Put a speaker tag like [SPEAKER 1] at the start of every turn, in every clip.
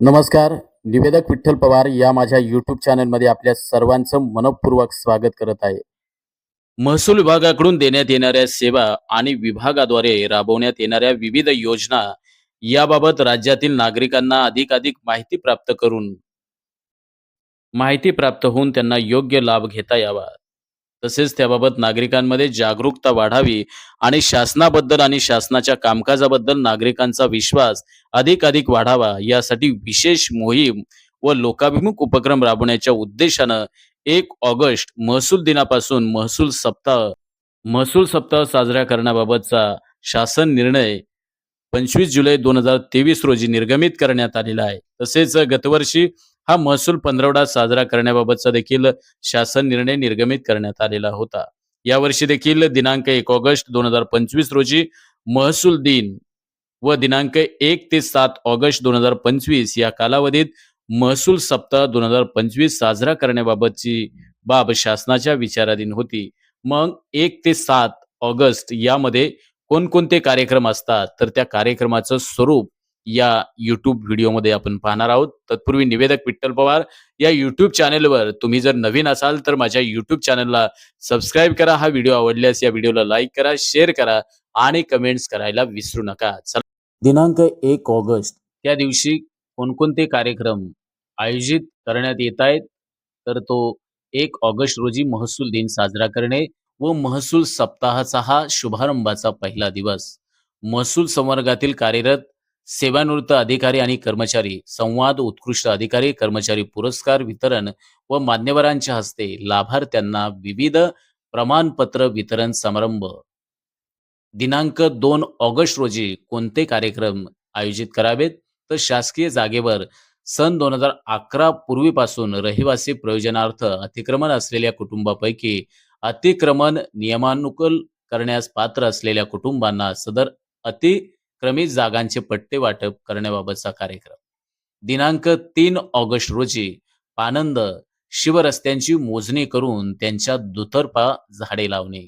[SPEAKER 1] नमस्कार. निवेदक विठ्ठल पवार या माझ्या यूट्यूब चॅनलमध्ये आपल्या सर्वांचं मनःपूर्वक स्वागत करत आहे. महसूल विभागाकडून देण्यात येणाऱ्या सेवा आणि विभागाद्वारे राबवण्यात येणाऱ्या विविध योजना याबाबत राज्यातील नागरिकांना अधिकाधिक माहिती प्राप्त होऊन त्यांना योग्य लाभ घेता यावा. तसेच त्याबाबत नागरिकांमध्ये जागरूकता वाढावी आणि शासनाबद्दल आणि शासनाच्या कामकाजाबद्दल नागरिकांचा विश्वास अधिकाधिक वाढावा यासाठी विशेष मोहीम व लोकाभिमुख उपक्रम राबवण्याच्या उद्देशानं 1 ऑगस्ट महसूल दिनापासून महसूल सप्ताह साजरा करण्याबाबतचा शासन निर्णय 25 जुलै 2023 रोजी निर्गमित करण्यात आलेला आहे. तसेच गतवर्षी हा महसूल पंधरवडा साजरा करण्याबाबतचा देखील शासन निर्णय निर्गमित करण्यात आलेला होता. यावर्षी देखील दिनांक 1 ऑगस्ट 2025 रोजी महसूल दिन व दिनांक 1 ते 7 ऑगस्ट 2025 या कालावधीत महसूल सप्ताह 2025 साजरा करण्याबाबतची बाब शासनाच्या विचाराधीन होती. मग 1 ते 7 ऑगस्ट यामध्ये कोणकोणते कार्यक्रम असतात, तर त्या कार्यक्रमाचं स्वरूप या YouTube व्हिडिओमध्ये आपण पाहणार आहोत. तत्पूर्वी निवेदक विठ्ठल पवार या YouTube चॅनेलवर तुम्ही जर नवीन असाल तर माझ्या YouTube चॅनलला सबस्क्राईब करा. हा व्हिडिओ आवडल्यास या व्हिडिओला लाईक करा, शेअर करा आणि कमेंट्स करायला विसरू नका. चला, दिनांक 1 ऑगस्ट त्या दिवशी कोणकोणते कार्यक्रम आयोजित करण्यात येत आहेत, तर तो 1 ऑगस्ट रोजी महसूल दिन साजरा करणे व महसूल सप्ताहाचा हा शुभारंभाचा पहिला दिवस. महसूल संवर्गातील कार्यरत सेवानिवृत्त अधिकारी आणि कर्मचारी संवाद, उत्कृष्ट अधिकारी कर्मचारी पुरस्कार वितरण व मान्यवरांच्या हस्ते लाभार्थ्यांना विविध प्रमाणपत्र वितरण समारंभ. दिनांक 2 ऑगस्ट रोजी कोणते कार्यक्रम आयोजित करावेत, तर शासकीय जागेवर सन 2011 पूर्वीपासून रहिवासी प्रयोजनार्थ अतिक्रमण असलेल्या कुटुंबापैकी अतिक्रमण नियमानुकूल करण्यास पात्र असलेल्या कुटुंबांना सदर अतिक्रमित जागांचे पट्टे वाटप करण्याबाबतचा कार्यक्रम. दिनांक 3 ऑगस्ट रोजी पानंद शिवरस्त्यांची मोजणी करून त्यांच्या दुतर्फा झाडे लावणे.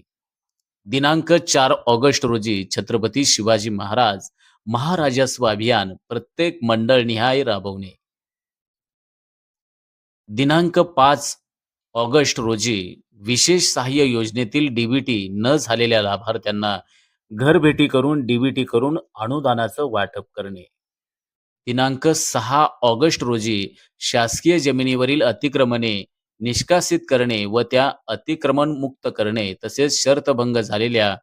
[SPEAKER 1] दिनांक 4 ऑगस्ट रोजी छत्रपती शिवाजी महाराज महाराजस्व अभियान प्रत्येक मंडळ निहाय राबवणे. दिनांक 5 ऑगस्ट रोजी विशेष सहाय्य योजनेतील डीबीटी न झालेल्या लाभार्थ्यांना घरभेटी करून डीबीटी करून अनुदानाचं वाटप करणे. दिनांक 6 ऑगस्ट रोजी शासकीय जमिनीवरील अतिक्रमणे निष्कासित करणे व त्या अतिक्रमण मुक्त करणे तसेच शर्तभंग झालेल्या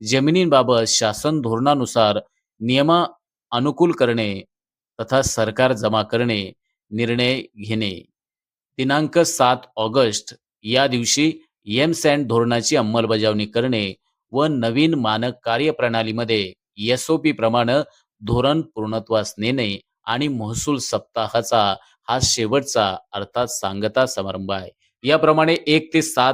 [SPEAKER 1] जमिनींबाबत शासन धोरणानुसार नियमा अनुकूल करणे तथा सरकार जमा करणे निर्णय घेणे. दिनांक 7 ऑगस्ट या दिवशी एम-सँड धोरणाची अंमलबजावणी करणे व नवीन मानक कार्यप्रणालीमध्ये एसओपी प्रमाणे धोरण पूर्णत्वास नेणे आणि महसूल सप्ताहाचा हा शेवटचा अर्थात सांगता समारंभ आहे. याप्रमाणे 1 ते 7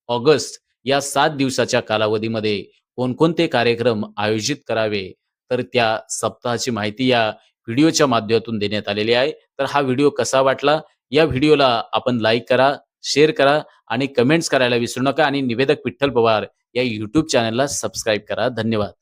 [SPEAKER 1] ऑगस्ट या 7 दिवसाच्या कालावधीमध्ये कोणकोणते कार्यक्रम आयोजित करावे, तर त्या सप्ताहाची माहिती या व्हिडिओच्या माध्यमातून देण्यात आलेली आहे. तर हा व्हिडिओ कसा वाटला, या व्हिडिओला आपण लाईक करा, शेअर करा आणि कमेंट्स करायला विसरू नका आणि निवेदक विठ्ठल पवार या YouTube चॅनलला सबस्क्राईब करा. धन्यवाद.